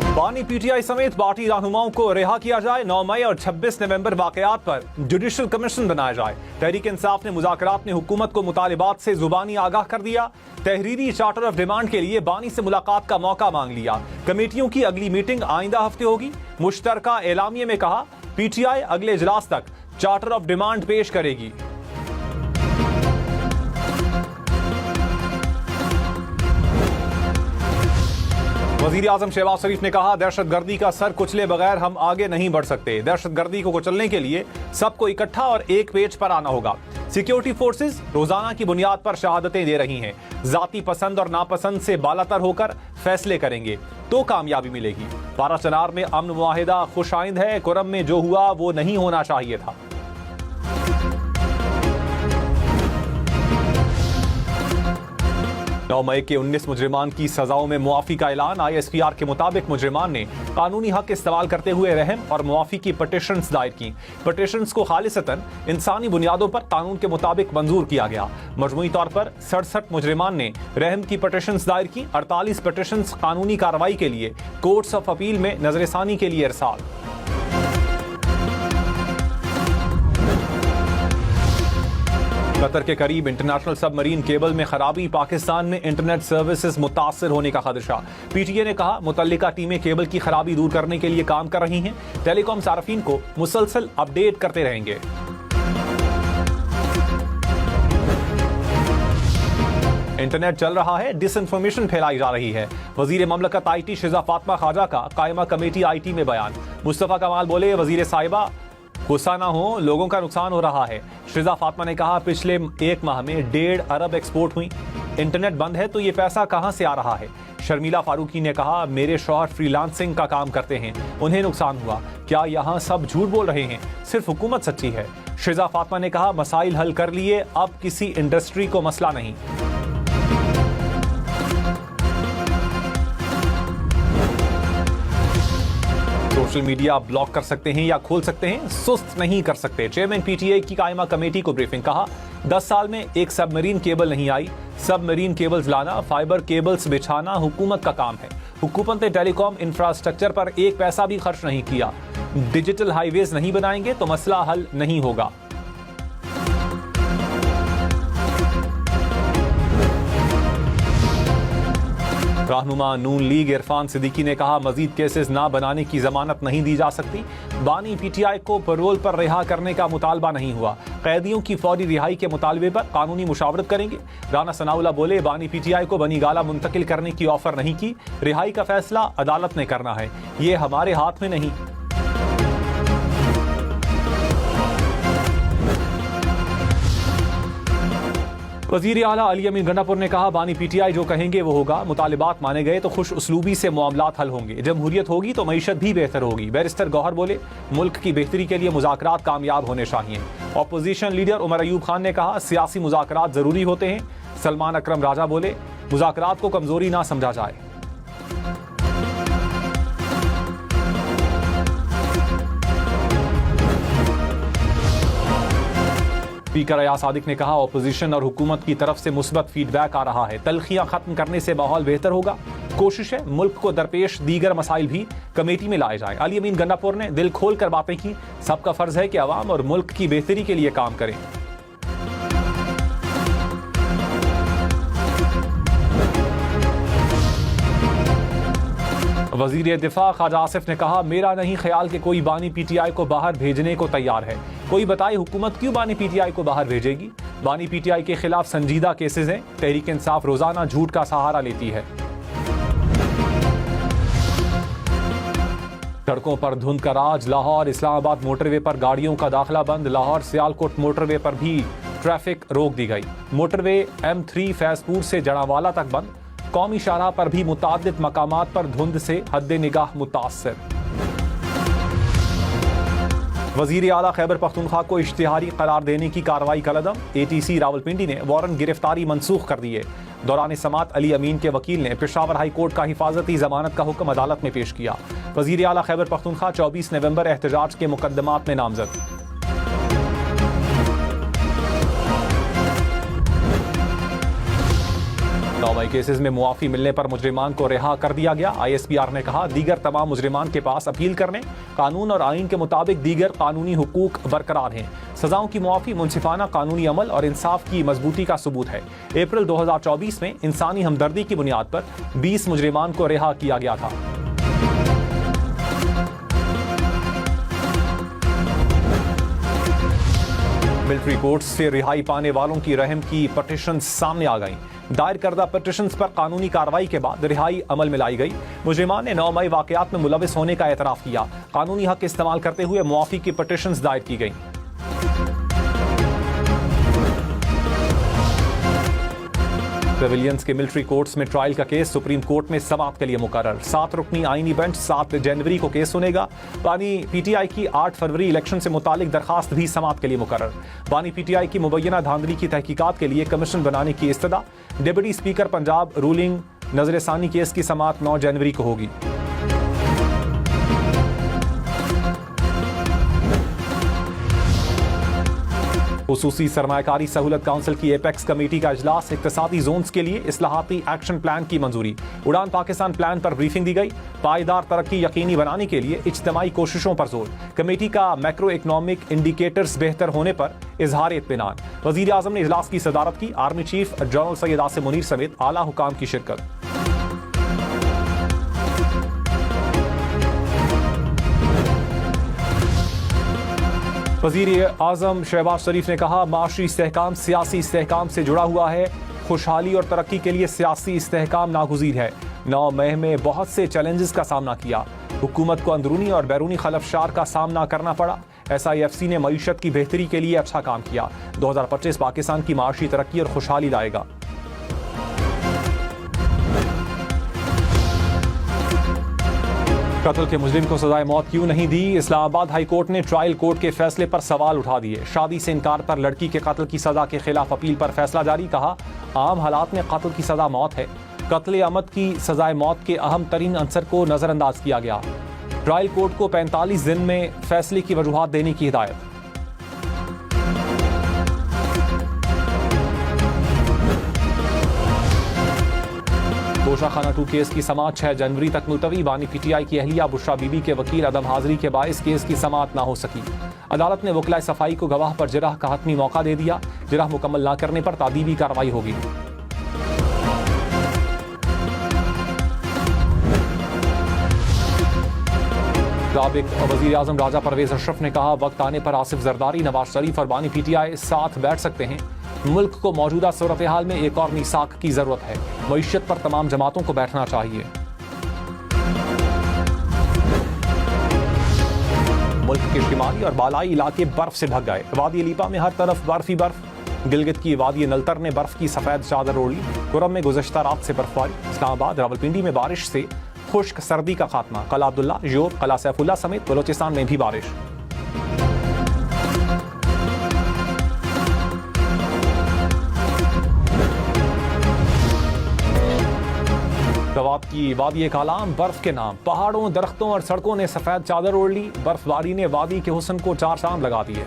बानी पीटीआई समेत पार्टी रहनुमाओं को रिहा किया जाए। 9 मई और 26 नवंबर वाकयात पर जुडिशल कमीशन बनाया जाए। तहरीक इंसाफ ने मुज़ाकरात में हुकूमत को मुतालिबात से जुबानी आगाह कर दिया। तहरीरी चार्टर ऑफ डिमांड के लिए बानी से मुलाकात का मौका मांग लिया। कमेटियों की अगली मीटिंग आइंदा हफ्ते होगी। मुश्तरका एलामिये में कहा पीटीआई अगले इजलास तक चार्टर ऑफ डिमांड पेश करेगी। वज़ीर आज़म शहबाज शरीफ ने कहा दहशतगर्दी का सर कुचले बगैर हम आगे नहीं बढ़ सकते। दहशतगर्दी को कुचलने के लिए सबको इकट्ठा और एक पेज पर आना होगा। सिक्योरिटी फोर्सेस रोजाना की बुनियाद पर शहादतें दे रही हैं। जाती पसंद और नापसंद से बालातर होकर फैसले करेंगे तो कामयाबी मिलेगी। बाराचनार में अमन मुआहिदा खुशाइंद है। कुरम में जो हुआ वो नहीं होना चाहिए था। 9 मई के 19 मुजरिमान की सजाओं में मुआफी का ऐलान। ISPR के मुताबिक मुजरिमान ने कानूनी हक इस्तेमाल करते हुए रहम और मुआफी की पटिशन्स दायर की। पटिशन्स को खालिसतन इंसानी बुनियादों पर कानून के मुताबिक मंजूर किया गया। मजमूई तौर पर 67 मुजरिमान ने रहम की पटिशन्स दायर की। 48 पटिशन्स कानूनी कार्रवाई के लिए कोर्ट्स ऑफ अपील में नजरसानी के लिए इरसाल। कतर के करीब इंटरनेशनल सबमरीन केबल में खराबी। पाकिस्तान में इंटरनेट सर्विसेज मुतासर होने का खदशा। पीटीए ने कहा मुतल्लिका टीमें केबल की खराबी दूर करने के लिए काम कर रही हैं। टेलीकॉम सार्फिन को मुसलसल अपडेट करते रहेंगे। इंटरनेट चल रहा है, डिसइंफॉर्मेशन फैलाई जा रही है। वजीर ममलकत IT शिजा फातिमा खाजा का कायमा कमेटी IT में बयान। मुस्तफा कमाल बोले वजीर साहिबा गुस्सा ना हो, लोगों का नुकसान हो रहा है। शिजा फातिमा ने कहा पिछले 1 माह में 1.5 अरब एक्सपोर्ट हुई। इंटरनेट बंद है तो ये पैसा कहां से आ रहा है। शर्मिला फारूकी ने कहा मेरे शौहर फ्रीलांसिंग का काम करते हैं, उन्हें नुकसान हुआ। क्या यहां सब झूठ बोल रहे हैं, सिर्फ हुकूमत सच्ची है। शिजा फातिमा ने कहा मसाइल हल कर लिए, अब किसी इंडस्ट्री को मसला नहीं। सोशल मीडिया ब्लॉक कर सकते हैं या खोल सकते हैं, सुस्त नहीं कर सकते। चेयरमैन पीटीआई की कायमा कमेटी को ब्रीफिंग। कहा 10 साल में एक सबमरीन केबल नहीं आई। सबमरीन केबल्स लाना, फाइबर केबल्स बिछाना हुकूमत का काम है। हुकूमत ने टेलीकॉम इंफ्रास्ट्रक्चर पर एक पैसा भी खर्च नहीं किया। डिजिटल हाईवेज नहीं बनाएंगे तो मसला हल नहीं होगा। रहनुमा नून लीग इरफान सिद्दीकी ने कहा मजीद केसेस ना बनाने की जमानत नहीं दी जा सकती। बानी पीटीआई को पैरोल पर रिहा करने का मुतालबा नहीं हुआ। कैदियों की फौरी रिहाई के मुतालबे पर कानूनी मुशावरत करेंगे। राना सनाउल्लाह बोले बानी पीटीआई को बनी गाला मुंतकिल करने की ऑफर नहीं की। रिहाई का फैसला अदालत ने करना है, ये हमारे हाथ में नहीं। वजीर आला अली अमीन गंडापुर ने कहा बानी पीटीआई जो कहेंगे वो होगा। मुतालिबात माने गए तो खुश उसलूबी से मामलात हल होंगे। जमहूरियत होगी तो मईशत भी बेहतर होगी। बैरिस्टर गौहर बोले मुल्क की बेहतरी के लिए मुज़ाकरात कामयाब होने चाहिए। अपोजिशन लीडर उमर अयूब खान ने कहा सियासी मुज़ाकरात जरूरी होते हैं। सलमान अकरम राजा बोले मुज़ाकरात को कमजोरी ना समझा जाए। स्पीकर अयाज सादिक ने कहा ऑपोजिशन और हुकूमत की तरफ से मुस्बत फीडबैक आ रहा है। तलखियां खत्म करने से माहौल बेहतर होगा। कोशिश है मुल्क को दरपेश दीगर मसाइल भी कमेटी में लाए जाए। अली अमीन गंडापुर ने दिल खोल कर बातें की। सबका फर्ज है कि अवाम और मुल्क की बेहतरी के लिए काम करें। वजीर दिफा ख्वाजा आसिफ ने कहा मेरा नहीं ख्याल कि कोई बानी पीटीआई को बाहर भेजने को तैयार है। कोई बताए हुकूमत क्यों बानी पीटीआई को बाहर भेजेगी। बानी पीटीआई के खिलाफ संजीदा केसेस हैं। तहरीक इंसाफ रोजाना झूठ का सहारा लेती है। सड़कों पर धुंध का राज। लाहौर इस्लामाबाद मोटरवे पर गाड़ियों का दाखिला बंद। लाहौर सियालकोट मोटरवे पर भी ट्रैफिक रोक दी गई। मोटरवे M3 फैजपुर से जड़ावाला तक बंद। कौमी शाहराह पर भी मुताद्दिद मकामात पर धुंध से हद निगाह मुतासर। वजीर आला खैबर पख्तूनख्वा को इश्तिहारी करार देने की कार्रवाई का कदम। ATC रावलपिंडी ने वारंट गिरफ्तारी मनसूख कर दिए। दौरान समात अली अमीन के वकील ने पेशावर हाई कोर्ट का हिफाजती जमानत का हुक्म अदालत में पेश किया। वजीर आला खैबर पख्तूनख्वा 24 नवंबर एहतजाज के मुकदमात में नामजद। 9 केसेस में मुआफी मिलने पर मुजरिमान को रिहा कर दिया गया। ISPR ने कहा दीगर तमाम मुजरिमान के पास अपील करने, कानून और आइन के मुताबिक दीगर कानूनी हुकूक बरकरार हैं। सजाओं की मुआफी मुंसिफाना कानूनी अमल और इंसाफ की मजबूती का सबूत है। अप्रैल 2024 में इंसानी हमदर्दी की बुनियाद पर 20 मुजरिमान को रिहा किया गया था। मिलिट्री कोर्ट से रिहाई पाने वालों की रहम की पटिशन सामने आ गई। दायर करदा पटिशन्स पर कानूनी कार्रवाई के बाद रिहाई अमल में लाई गई। मुजरिमान ने 9 मई वाकयात में मुलविस होने का एतराफ किया। कानूनी हक इस्तेमाल करते हुए मुआफी की पटिशन्स दायर की गई। सिविलियंस के मिलिट्री कोर्ट्स में ट्रायल का केस सुप्रीम कोर्ट में समाअत के लिए मुकर्रर। 7 रुकनी आईनी बेंच 7 जनवरी को केस सुनेगा। बानी PTI की 8 फरवरी इलेक्शन से मुतालिक दरखास्त भी समाअत के लिए मुकर्रर। बानी PTI की मुबैना धांधली की तहकीकात के लिए कमीशन बनाने की इस्तदा। डिप्टी स्पीकर पंजाब रूलिंग नजरसानी केस की समाअत 9 जनवरी को होगी। खुसूसी सरमायाकारी सहूलत काउंसिल की एपेक्स कमेटी का इजलास। इक्तसादी जोन्स के लिए इस्लाहाती एक्शन प्लान की मंजूरी। उड़ान पाकिस्तान प्लान पर ब्रीफिंग दी गई। पायदार तरक्की यकीनी बनाने के लिए इज्तिमाई कोशिशों पर जोर। कमेटी का मैक्रो इकनॉमिक इंडिकेटर्स बेहतर होने पर इजहार इत्मीनान। वजीर आजम ने इजलास की सदारत की। Army chief general Syed Asim Munir समेत आला हुकाम की शिरकत। वजीर आजम शहबाज शरीफ ने कहा माशी इस्तेहकाम सियासी इस्तेहकाम से जुड़ा हुआ है। खुशहाली और तरक्की के लिए सियासी इस्तेहकाम नागुज़ीर है। 9 मई में बहुत से चैलेंजेस का सामना किया। हुकूमत को अंदरूनी और बैरूनी खलफशार का सामना करना पड़ा। SIFC ने मईशत की बेहतरी के लिए अच्छा काम किया। 2025 पाकिस्तान की माशी तरक्की और खुशहाली लाएगा। कत्ल के मुजरिम को सजाए मौत क्यों नहीं दी? इस्लामाबाद हाई कोर्ट ने ट्रायल कोर्ट के फैसले पर सवाल उठा दिए। शादी से इनकार पर लड़की के कत्ल की सजा के खिलाफ अपील पर फैसला जारी। कहा आम हालात में कत्ल की सजा मौत है। कत्ल अमद की सजाए मौत के अहम तरीन अंसर को नजरअंदाज किया गया। ट्रायल कोर्ट को 45 दिन में फैसले की वजूहात देने की हिदायत। तोशाखाना 2 केस की समाअत 6 जनवरी तक मुलतवी। बानी PTI की अहलिया बुशरा बीबी के वकील अदम हाजिरी के बाइस केस की समाअत ना हो सकी। अदालत ने वकला सफाई को गवाह पर जिरह का हतमी मौका दे दिया। जिरह मुकम्मल न करने पर तादीबी कार्रवाई होगी। साबिक वज़ीर आज़म राजा परवेज अशरफ ने कहा वक्त आने पर आसिफ जरदारी, नवाज शरीफ और बानी PTI साथ बैठ सकते हैं। मुल्क को मौजूदा सूरत हाल में एक और मीसाक की जरूरत है। मईशत पर तमाम जमातों को बैठना चाहिए। मुल्क के शिमाली और बालाई इलाके बर्फ से ढक गए। वादी लीपा में हर तरफ बर्फ ही बर्फ। गिलगित की वादी नलतर ने बर्फ की सफेद चादर ओढ़ी। कुरम में गुज़श्ता रात से बर्फबारी। इस्लामाबाद रावलपिंडी में बारिश से खुश्क सर्दी का खात्मा। कला अब्दुल्ला, योब, कला सैफुल्ला समेत बलोचिस्तान में भी बारिश। सवाब की वादी कालाम बर्फ के नाम। पहाड़ों, दरख्तों और सड़कों ने सफेद चादर ओढ़ ली। बर्फबारी ने वादी के हुस्न को 4 चांद लगा दिए।